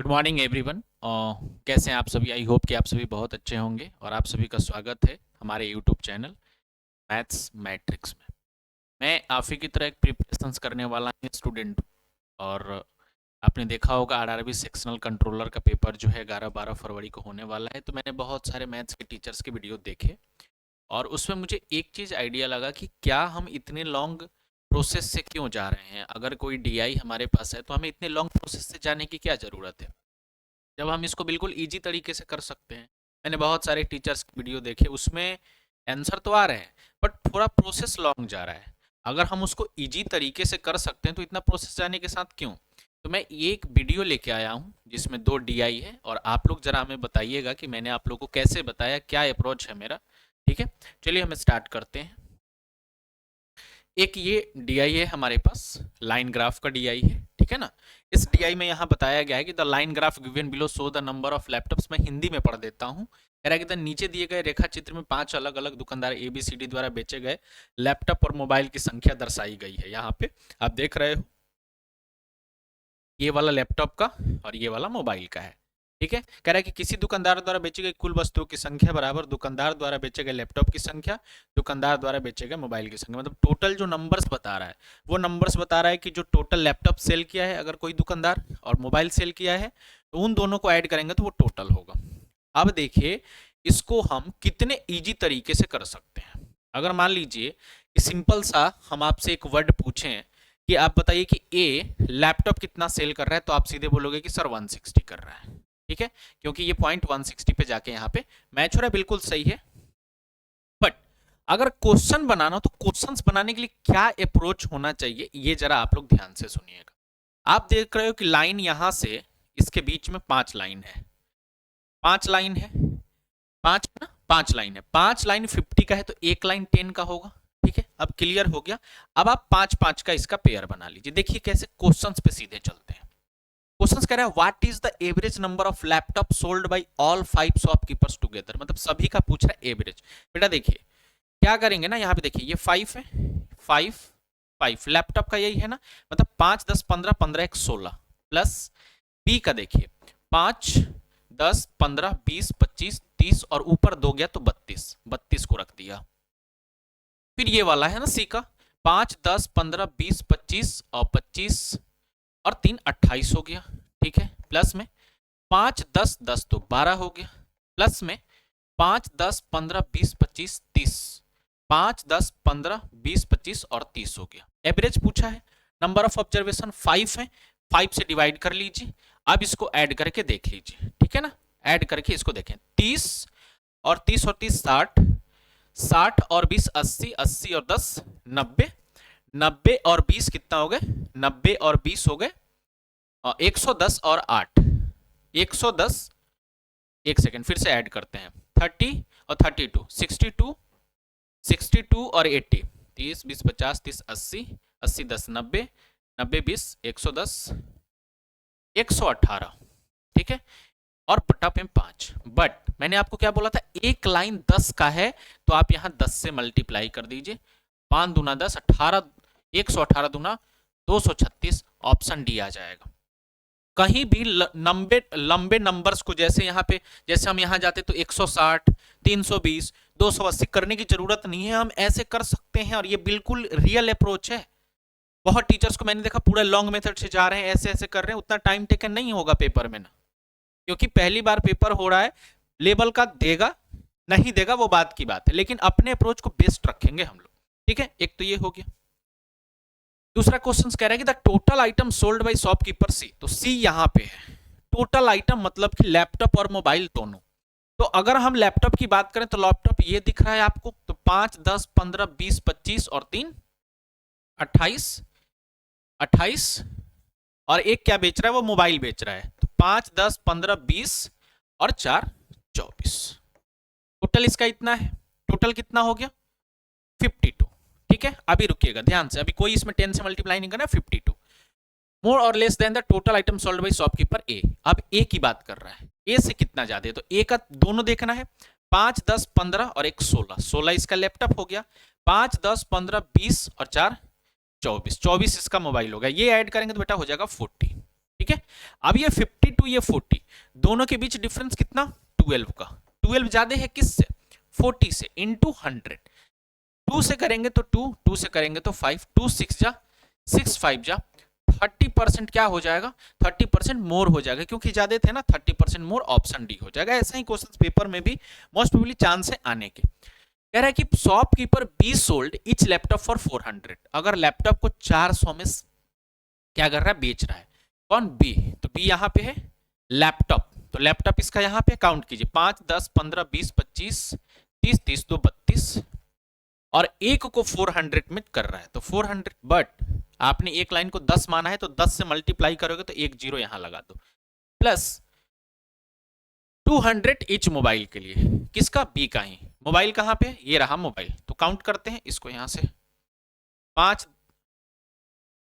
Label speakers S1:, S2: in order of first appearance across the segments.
S1: Good morning everyone. कैसे हैं आप सभी? आई होप कि आप सभी बहुत अच्छे होंगे और आप सभी का स्वागत है हमारे यूट्यूब चैनल मैथ्स मैट्रिक्स में। मैं आप ही की तरह एक प्रिपरेशंस करने वाला स्टूडेंट, और आपने देखा होगा आरआरबी सेक्शनल कंट्रोलर का पेपर जो है 11-12 फरवरी को होने वाला है। तो मैंने बहुत सारे मैथ्स के टीचर्स के वीडियो देखे और उसमें मुझे एक चीज़ आइडिया लगा कि क्या हम इतने लॉन्ग प्रोसेस से क्यों जा रहे हैं। अगर कोई डीआई हमारे पास है तो हमें इतने लॉन्ग प्रोसेस से जाने की क्या ज़रूरत है, जब हम इसको बिल्कुल ईजी तरीके से कर सकते हैं। मैंने बहुत सारे टीचर्स की वीडियो देखे, उसमें आंसर तो आ रहे हैं बट थोड़ा प्रोसेस लॉन्ग जा रहा है। अगर हम उसको ईजी तरीके से कर सकते हैं तो इतना प्रोसेस जाने के साथ क्यों। तो मैं एक वीडियो लेके आया हूँ जिसमें 2 डीआई है और आप लोग जरा हमें बताइएगा कि मैंने आप लोग को कैसे बताया, क्या अप्रोच है मेरा। ठीक है, चलिए हम स्टार्ट करते हैं। एक ये डीआई है हमारे पास, लाइन ग्राफ का डीआई है, ठीक है ना। इस डीआई में यहाँ बताया गया है कि the line graph given below show the number of laptops. मैं हिंदी में पढ़ देता हूँ। कह रहा है कि द नीचे दिए गए रेखा चित्र में 5 अलग अलग दुकानदार ABCD द्वारा बेचे गए लैपटॉप और मोबाइल की संख्या दर्शाई गई है। यहाँ पे आप देख रहे हो, ये वाला लैपटॉप का और ये वाला मोबाइल का है। ठीक है, कह रहा है कि किसी दुकानदार द्वारा बेची गई कुल वस्तुओं की संख्या बराबर दुकानदार द्वारा बेचे गए लैपटॉप की संख्या दुकानदार द्वारा बेचे गए मोबाइल की संख्या। मतलब टोटल जो नंबर्स बता रहा है वो नंबर्स बता रहा है कि जो टोटल लैपटॉप सेल किया है अगर कोई दुकानदार, और मोबाइल सेल किया है, तो उन दोनों को ऐड करेंगे तो वो टोटल होगा। अब देखिए, इसको हम कितने ईजी तरीके से कर सकते हैं। अगर मान लीजिए कि सिंपल सा हम आपसे एक वर्ड पूछें कि आप बताइए कि ए लैपटॉप कितना सेल कर रहा है, तो आप सीधे बोलोगे कि सर 160 कर रहा है। ठीक है, क्योंकि ये पॉइंट 160 पे जाके यहाँ पे मैच हो रहा है, बिल्कुल सही है। बट अगर क्वेश्चन बनाना तो क्वेश्चंस बनाने के लिए क्या अप्रोच होना चाहिए, ये जरा आप लोग ध्यान से सुनिएगा। आप देख रहे हो कि लाइन यहां से इसके बीच में 5 लाइन है, 5 लाइन है, 5 ना, 5 लाइन है। 5 लाइन 50 का है तो एक लाइन 10 का होगा। ठीक है, अब क्लियर हो गया। अब आप 5-5 का इसका पेयर बना लीजिए। देखिए कैसे क्वेश्चंस पे सीधे चलते हैं। क्वेश्चंस कह रहा है what is the average number of laptop sold by all 5 shopkeepers together. मतलब सभी का पूछ रहा है एवरेज। बेटा देखिए क्या करेंगे ना, यहाँ पे देखिए ये 5 है, 5 5 लैपटॉप का यही है ना, मतलब 5 10 15 15 1 16 प्लस बी का देखिए 5 10 15 20 25 30 और ऊपर 2 गया तो 32, 32 को रख दिया। फिर ये वाला है ना सी का 5 10 15 20 25 और 25 और 3 28 हो गया। ठीक है, प्लस में 5 10 10 तो 12 हो गया, प्लस में 5 10 15 20 25 30, 5 10 15 20 25 और 30 हो गया। एवरेज पूछा है, नंबर ऑफ ऑब्जर्वेशन 5 है, 5 से डिवाइड कर लीजिए। अब इसको ऐड करके देख लीजिए, ठीक है ना। ऐड करके इसको देखें, 30 और 30 और 30 60, 60 और 20 80, 80 और 10 90, 90 और 20 कितना हो गए, 90 और 20 हो गए 110 और 8 110। एक सेकेंड फिर से ऐड करते हैं, 30 और 32 62, 62 और 80, 30 20 50 30 80, 80 10 90, 90 20 110 118। ठीक है, और बटा पे 5। बट मैंने आपको क्या बोला था, एक लाइन 10 का है तो आप यहां 10 से मल्टीप्लाई कर दीजिए। 5 दूना 10, 18, 118 दूना 236, ऑप्शन डी आ जाएगा। कहीं भी लंबे लंबे नंबर्स को जैसे यहाँ पे, जैसे हम यहाँ जाते तो 160 320 280 करने की जरूरत नहीं है, हम ऐसे कर सकते हैं और ये बिल्कुल रियल अप्रोच है। बहुत टीचर्स को मैंने देखा पूरा लॉन्ग मेथड से जा रहे हैं, ऐसे ऐसे कर रहे हैं, उतना टाइम टेकन नहीं होगा पेपर में ना, क्योंकि पहली बार पेपर हो रहा है। लेवल का देगा नहीं देगा वो बात की बात है, लेकिन अपने अप्रोच को बेस्ट रखेंगे हम लोग। ठीक है, एक तो ये हो गया। दूसरा क्वेश्चन कह रहा है कि the total item sold by shopkeeper C, तो सी यहां पे है। टोटल आइटम मतलब कि लैपटॉप और मोबाइल दोनों। तो अगर हम लैपटॉप की बात करें तो लैपटॉप ये दिख रहा है आपको, तो 5 10 15 20 25 और 3 28, 28 और एक क्या बेच रहा है, वो मोबाइल बेच रहा है। तो 5 10 15 20 और 4 24, टोटल इसका इतना है। टोटल कितना हो गया 52। ठीक है, अभी रुकिएगा ध्यान से, अभी कोई इसमें 10 से मल्टीप्लाई नहीं करना, 52 मोर और less than the total item sold by shopkeeper A. अब ए की बात कर रहा है, ए से कितना ज्यादा है, तो ए का दोनों देखना है। 5 10 15 और एक 16, 16 इसका लैपटॉप हो गया। 5 10 15 20 और 4 24, 24 इसका मोबाइल हो गया। ये ऐड करेंगे तो बेटा हो जाएगा 40। ठीक है। अब ये 50 टू ये 40, दोनों के बीच डिफरेंस कितना, 12 का। 12 ज्यादा है किससे, 40 से, इंटू 100। 2 से करेंगे तो 2, 2 से करेंगे तो 5, 2 6 जा 6 5 जा 30% क्या हो जाएगा, 30% मोर हो जाएगा, क्योंकि ज्यादा थे ना, 30% मोर, ऑप्शन डी हो जाएगा। ऐसा ही क्वेश्चन पेपर में भी मोस्ट प्रोबेबली चांस है आने के। कह रहा है कि shopkeeper be sold etch laptop for 400। अगर लैपटॉप को 400 में क्या कर रहा है, बेच रहा है, कौन, बी। तो बी यहां पे है लैपटॉप, तो लैपटॉप इसका यहां पे काउंट कीजिए, 5 10 15 20 25 30 30 2 32, और एक को 400 में कर रहा है, तो 400, बट आपने एक लाइन को 10 माना है, तो 10 से मल्टीप्लाई करोगे तो एक जीरो यहां लगा दो, प्लस 200 इच मोबाइल के लिए, किसका, बी का ही। मोबाइल कहां पे, ये रहा मोबाइल, तो काउंट करते हैं इसको यहां से, 5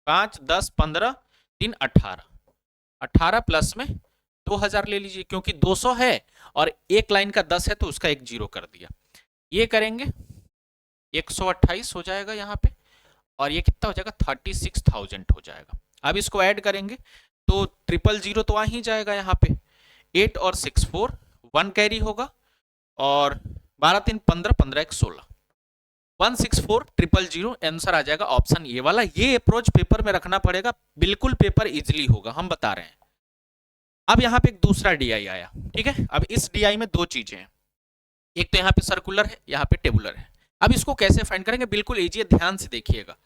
S1: 5 10 15 3 18, 18 प्लस में 2000 ले लीजिए, क्योंकि 200 है और एक लाइन का 10 है, तो उसका एक जीरो कर दिया। ये करेंगे 128 हो जाएगा यहाँ पे, और ये कितना हो जाएगा, 36,000 हो जाएगा। अब इसको ऐड करेंगे तो 000 तो आ ही जाएगा यहाँ पे, 8 और 6 4, 1 कैरी होगा, और 12 3 15, 15 1 16, 164,000 आंसर आ जाएगा ऑप्शन ए वाला। ये अप्रोच पेपर में रखना पड़ेगा, बिल्कुल पेपर इजिली होगा, हम बता रहे हैं। अब यहाँ पे एक दूसरा डीआई आया, ठीक है। अब इस डीआई में दो चीजें हैं, एक तो यहाँ पे सर्कुलर है, यहाँ पे टेबुलर है। अब इसको कैसे फाइंड करेंगे, बिल्कुल इजी है, ध्यान से देखिएगा।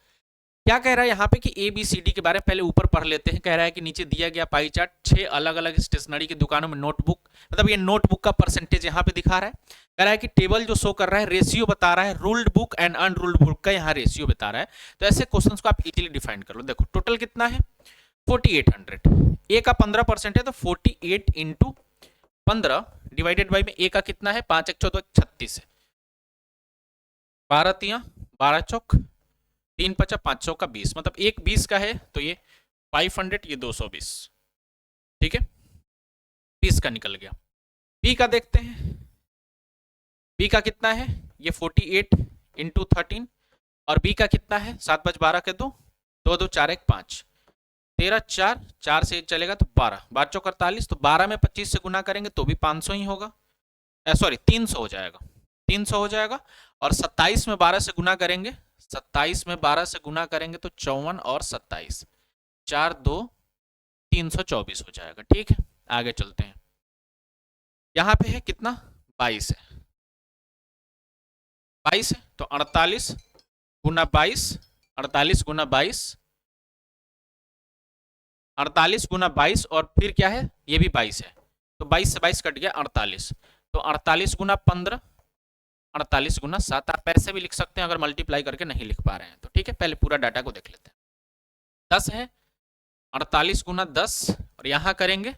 S1: क्या कह रहा है यहाँ पे कि ए बी सी डी के बारे में पहले ऊपर पढ़ लेते हैं। कह रहा है कि नीचे दिया गया पाई चार्ट 6 अलग अलग स्टेशनरी की दुकानों में नोटबुक, मतलब ये नोटबुक का परसेंटेज यहाँ पे दिखा रहा है। कह रहा है कि टेबल जो शो कर रहा है रेशियो बता रहा है, ruled book and unruled book का यहाँ रेशियो बता रहा है। तो ऐसे क्वेश्चन को आप इजीली डिफाइन कर लो। देखो टोटल कितना है, 4800, ए का 15% है, तो 48 इंटू 15 डिवाइडेड बाई में ए का कितना है, 5 1 14 36 है, 12 तिया 12 चौक 3 5 500 का 20, मतलब एक 20 का है, तो ये 500, ये 220, ठीक है, 20 का निकल गया। बी का देखते हैं, बी का कितना है, ये 48 इंटू 13, और बी का कितना है, 7 5 12 के 2 2 2 4 1 5 13 4 4 से चलेगा तो 12 12 चौक 48, तो 12 में 25 से गुना करेंगे तो भी 500 ही होगा, सॉरी 300 हो जाएगा, 300 हो जाएगा। और 27 में 12 से गुना करेंगे, 27 में 12 से गुना करेंगे तो 54 और 27 4 2 324 हो जाएगा, ठीक है। आगे चलते हैं, यहां पे है कितना, 22 है, 22 है, तो 48 गुना 22, 48 गुना 22, 48 गुना 22, और फिर क्या है, ये भी 22 है, तो 22 से 22 कट गया 48, तो 48 गुना 15, 48 गुना 7, आप ऐसे भी लिख सकते हैं अगर मल्टीप्लाई करके नहीं लिख पा रहे हैं तो, ठीक है। पहले पूरा डाटा को देख लेते हैं। 10 है, 48 गुना 10, और यहां करेंगे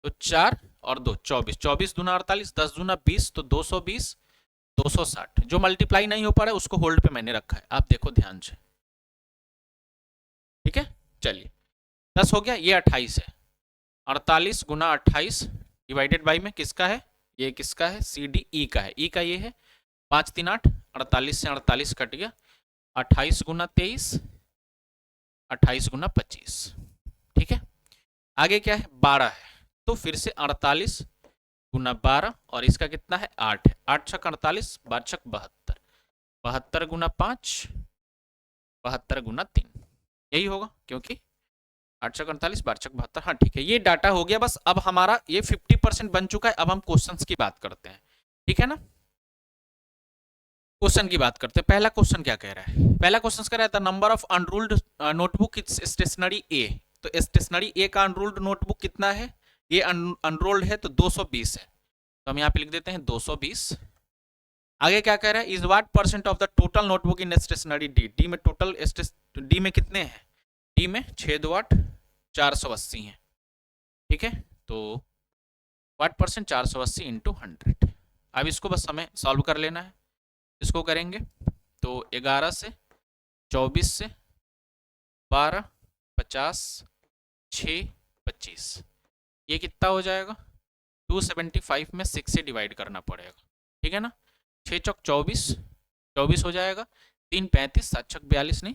S1: तो 4 और 2 24, 24 दूना 48, 10 दूना 20, तो 220 260। जो मल्टीप्लाई नहीं हो पा रहा है उसको होल्ड पे मैंने रखा है, आप देखो ध्यान से, ठीक है। चलिए 10 हो गया, ये 28 है, 48 गुना 28 डिवाइडेड बाई में किसका है, ये किसका है, सी डी ई का है, ई का ये है 5 3 8, 48 से 48 कट गया, 28 गुना 23, 28 गुना 25, ठीक है। आगे क्या है, 12 है, तो फिर से 48 गुना 12, और इसका कितना है, 8 है, 8 छक 48, 12 छक 72, 72 गुना 5, 72 गुना 3, यही होगा, क्योंकि 8 छक 48, 12 छक 72, हाँ ठीक है। ये डाटा हो गया बस। अब हमारा ये 50% बन चुका है। अब हम क्वेश्चंस की बात करते हैं, ठीक है ना। क्वेश्चन की बात करते हैं। पहला क्वेश्चन क्या कह रहा है, पहला क्वेश्चन कह रहा है number of unruled notebook stationery ए, तो स्टेशनरी ए का अनरूल्ड नोटबुक कितना है, ये अनरोल्ड है तो 220 है, तो हम यहाँ पे लिख देते हैं 220। आगे क्या कह रहा है, is what percent of the total notebook in stationery D, D में टोटल डी में कितने हैं, डी में 6 2 8 480 है, ठीक है। तो व्हाट परसेंट 480 इंटू 100। अब इसको बस हमें सॉल्व कर लेना है। इसको करेंगे तो 11 से 24 से 12 50 6 25, ये कितना हो जाएगा, 275 में 6 से डिवाइड करना पड़ेगा, ठीक है ना। 6 चौक 24, 24 हो जाएगा, 3 35, 7 छक 42 नहीं,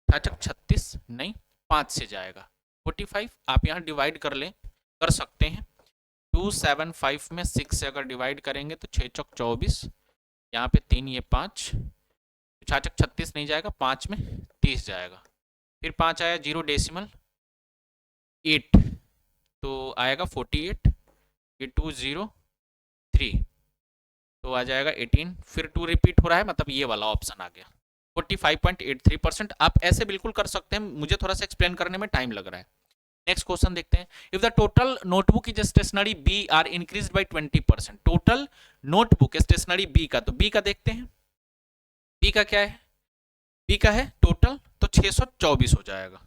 S1: 7 छक 36 नहीं, 5 से जाएगा, 45 आप यहाँ डिवाइड कर सकते हैं। 275 में 6 से अगर डिवाइड करेंगे तो 6 चौक 24, यहाँ पे 3 ये 5, 6 चौक 36 नहीं जाएगा, 5 में 30 जाएगा, फिर 5 आया 0 डेसिमल 8 तो आएगा 48, ये 203 तो आ जाएगा 18, फिर 2 रिपीट हो रहा है, मतलब ये वाला ऑप्शन आ गया 45.83%। आप ऐसे बिल्कुल कर सकते हैं, मुझे थोड़ा सा एक्सप्लेन करने में टाइम लग रहा है। नेक्स्ट क्वेश्चन देखते हैं। If the total notebook is stationery B are increase by 20%, total notebook stationery B का, तो बी का देखते हैं, बी का क्या है, बी का है टोटल, तो 624 हो जाएगा,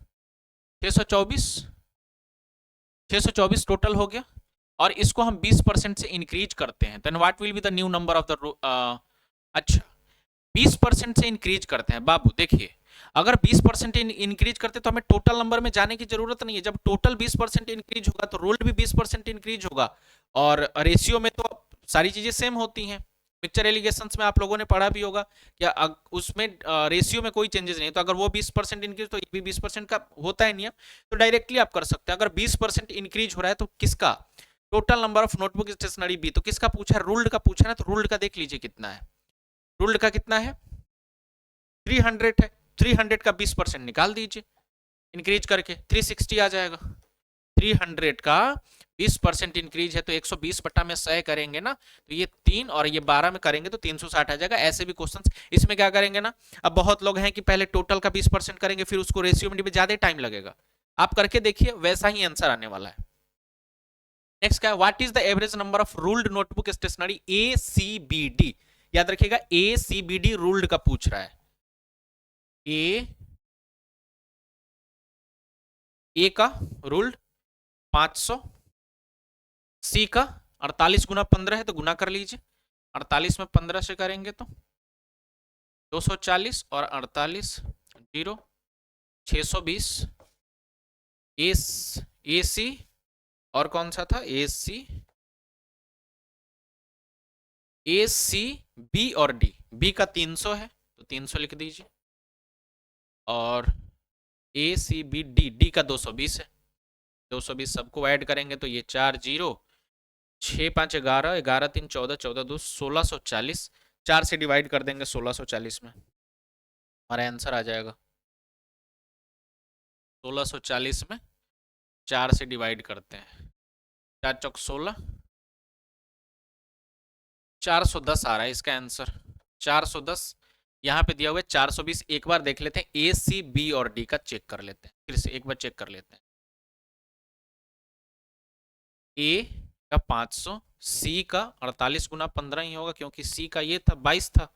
S1: 624 टोटल हो गया, और इसको हम 20% से इंक्रीज करते हैं, then what will be the new number of the, अच्छा 20% से इंक्रीज करते हैं। बाबू देखिए, अगर 20% इंक्रीज करते तो हमें टोटल नंबर में जाने की जरूरत नहीं है, जब टोटल 20% इंक्रीज होगा तो रोल्ड भी 20% इंक्रीज होगा, और रेशियो में तो सारी चीजें सेम होती हैं। पिक्चर एलिगेशंस में आप लोगों ने पढ़ा भी होगा क्या, उसमें रेशियो में कोई चेंजेस नहीं, तो अगर वो 20% इंक्रीज तो ये भी 20% का होता है नियम, तो डायरेक्टली आप कर सकते हैं। अगर 20% इंक्रीज हो रहा है तो किसका, total number of notebook stationery B, तो किसका पूछा है, रूल्ड का पूछा है, तो रूल्ड का देख लीजिए कितना है, रूल्ड का कितना है 300 है, 300 का 20% निकाल दीजिए इंक्रीज करके 360 आ जाएगा। 300 का 20% इंक्रीज है तो 120 बटा में 100 करेंगे ना, तो ये 3 और ये 12 में करेंगे तो 360 आ जाएगा। ऐसे भी क्वेश्चंस इसमें क्या करेंगे ना, अब बहुत लोग हैं कि पहले टोटल का 20% करेंगे फिर उसको रेशियो में ज्यादा टाइम लगेगा, आप करके देखिए वैसा ही आंसर आने वाला है। नेक्स्ट क्या है, what is the average number of ruled notebook stationery A C B D, याद रखिएगा A C B D ruled का पूछ रहा है, ए का रूल्ड 500, सी का 48 गुना 15 है तो गुना कर लीजिए, 48 में 15 से करेंगे तो 240 और 48 0 620, ए सी और कौन सा था ए सी बी और डी, बी का 300 है तो 300 लिख दीजिए, और ए सी बी डी, डी का 220 है, 220 सबको ऐड करेंगे तो ये 4 0 6 5 11 11 3 14 14 2 1640, 4 से डिवाइड कर देंगे 1640 में, हमारा आंसर आ जाएगा 1640 में 4 से डिवाइड करते हैं, 4 चौक 16, 410 आ रहा है इसका आंसर, 410 यहाँ पे दिया हुआ है 420, एक बार देख लेते हैं ए सी बी और डी का चेक कर लेते हैं, फिर से एक बार चेक कर लेते हैं, ए का 500, सी का 48 गुना 15 ही होगा क्योंकि सी का ये था 22 था,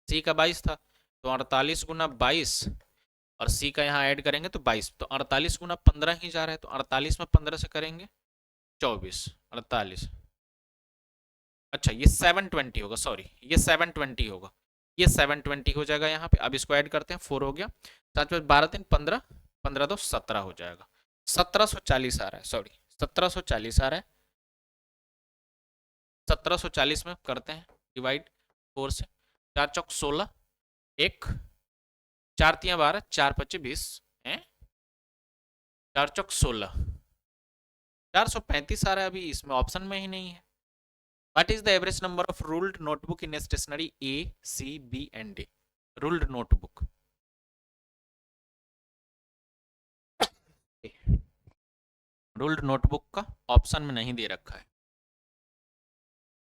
S1: सी का 22 था तो 48 गुना 22, और सी का यहाँ ऐड करेंगे तो 22, तो 48 गुना 15 ही जा रहा है, तो 48 में 15 से करेंगे 24 48, अच्छा ये 720 होगा, सॉरी ये 720 होगा, ये 720 हो जाएगा यहाँ पे। अब इसको ऐड करते हैं 4 हो गया, 7 में 12 3 15, 15 2 17 हो जाएगा, 1740 आ रहा है, सॉरी 1740 आ रहा है, 1740 में करते हैं डिवाइड 4 से, 4 चौक 16, 1 4 3 12, 4 25 20 है, 4 चौक 16, 435 आ रहा है, अभी इसमें ऑप्शन में ही नहीं है। What is the average number of ruled notebook in a stationery A, C, B and D? Ruled notebook. Ruled notebook का ऑप्शन में नहीं दे रखा है।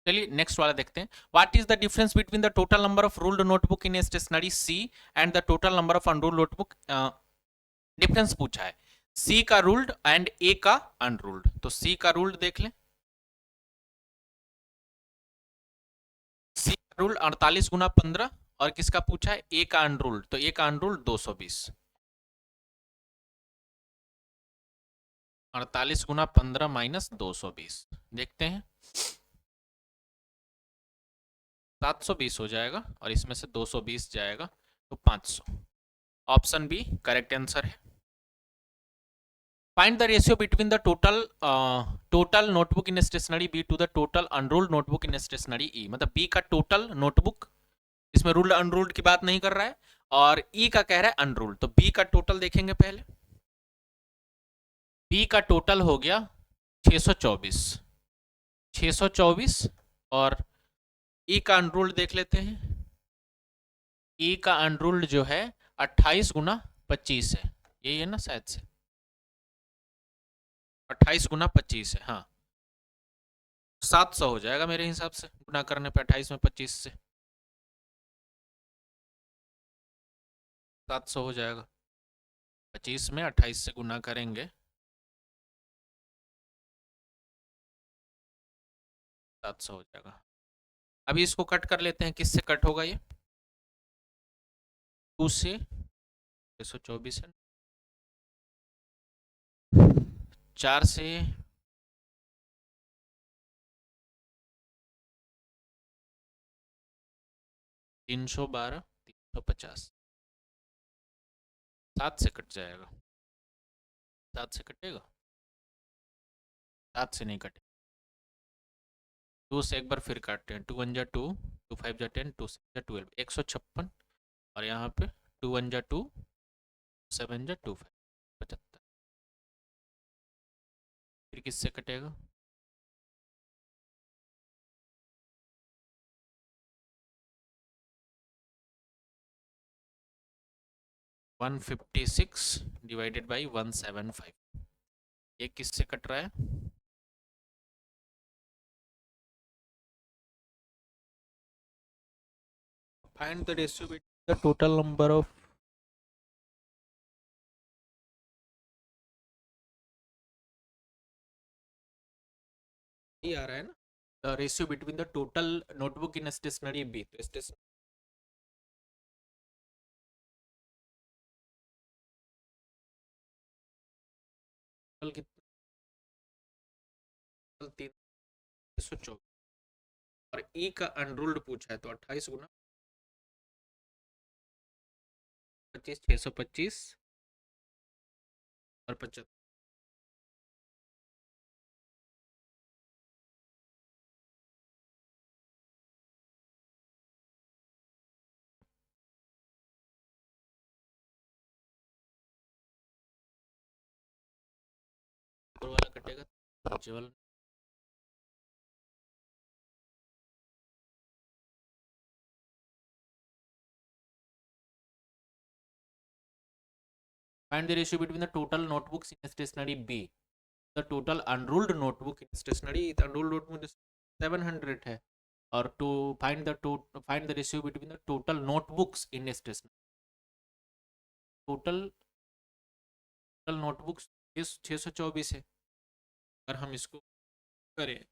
S1: चलिए नेक्स्ट वाला देखते हैं। What is the difference between the total number of ruled notebook in a stationery C and the total number of unruled notebook? Difference पूछा है, C का ruled and A का unruled, तो C का ruled देख लें, C का ruled 48 गुना 15, और किसका पूछा है A का अनरूल्ड, तो A का अनरूल्ड 220, 48 गुना 15 माइनस 220, देखते हैं 720 हो जाएगा, और इसमें से 220 जाएगा तो 500, ऑप्शन बी करेक्ट आंसर है। Find the ratio between the total notebook in stationery B to the total unruled notebook in stationery E, मतलब बी का टोटल नोटबुक, इसमें रूल्ड अनरूल्ड की बात नहीं कर रहा है, और ई का कह रहा है अनरूल्ड, तो बी का टोटल देखेंगे पहले, बी का टोटल हो गया 624 और ई का अनरूल्ड देख लेते हैं। ई का अनरूल्ड जो है 28 गुना 25 है, यही है ना शायद से, 28 गुना 25 है, हाँ 700 हो जाएगा मेरे हिसाब से, गुना करने पे 28 में 25 से 700 हो जाएगा। 25 में 28 से गुना करेंगे 700 हो जाएगा। अभी इसको कट कर लेते हैं, किससे कट होगा ये, 2 से 624 है, 4 से 312 350, 7 से कट जाएगा, 7 से कटेगा, 7 से नहीं कटेगा, 2 से एक बार फिर काटते हैं, 2 1 जा 2, 2 5 जा 10, 2 6 जा 12, 156 और यहाँ पे 2 1 जा 2, 7 जा 2 5, 75, फिर किससे कटेगा, 156 डिवाइडेड बाई 175, ये किससे कट रहा है, find the ratio between the total number of, ये आ रहा है ना, the ratio between the total notebook in stationery B, तो स्टेशनरी कितना, 324 और ई का अनरूल्ड पूछा है तो 28 गुना 25, 625 और 75 वाला कटेगा, नीचे वाला find the ratio between the total notebooks in stationery B, the total unruled notebook in stationery, unruled notebook 700 है, और to find the ratio between the total notebooks in stationery, total notebooks 624 है, अगर हम इसको करें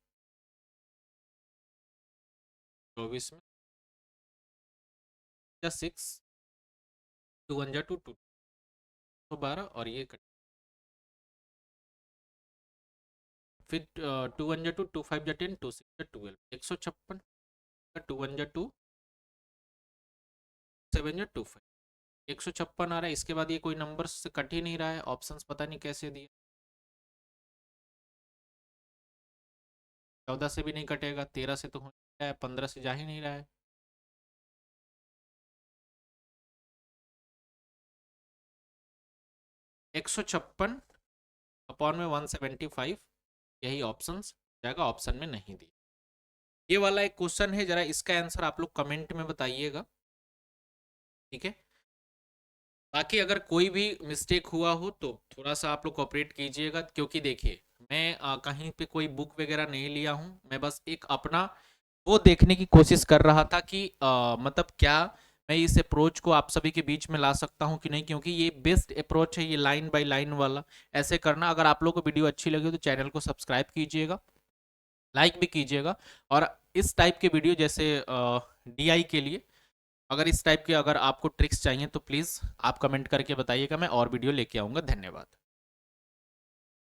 S1: 24 में 6 2 1 जा 2 2 12 और ये कट, फिर 2 1 जा 2 2 5 जा 10 2 6 जा 12, 156 2 1 जा 2 7 जा 2 5, 156 आ रहा है, इसके बाद ये कोई नंबर से कट ही नहीं रहा है, ऑप्शंस पता नहीं कैसे दिए, 14 से भी नहीं कटेगा, 13 से तो हो रहा है, 15 से जा ही नहीं रहा है, 156 अपॉन में 175, यही ऑप्शन जाएगा, ऑप्शन में नहीं दिया। ये वाला एक क्वेश्चन है, जरा इसका आंसर आप लोग कमेंट में बताइएगा, ठीक है। बाकी अगर कोई भी मिस्टेक हुआ हो तो थोड़ा सा आप लोग कोऑपरेट कीजिएगा, क्योंकि देखिए मैं कहीं पे कोई बुक वगैरह नहीं लिया हूँ, मैं बस एक अपना वो देखने की कोशिश कर रहा था कि मतलब क्या मैं इस अप्रोच को आप सभी के बीच में ला सकता हूँ कि नहीं, क्योंकि ये बेस्ट अप्रोच है, ये लाइन बाय लाइन वाला ऐसे करना। अगर आप लोगों को वीडियो अच्छी लगी तो चैनल को सब्सक्राइब कीजिएगा, लाइक भी कीजिएगा, और इस टाइप के वीडियो जैसे DI के लिए अगर इस टाइप के अगर आपको ट्रिक्स चाहिए तो प्लीज़ आप कमेंट करके बताइएगा, मैं और वीडियो लेके आऊँगा। धन्यवाद।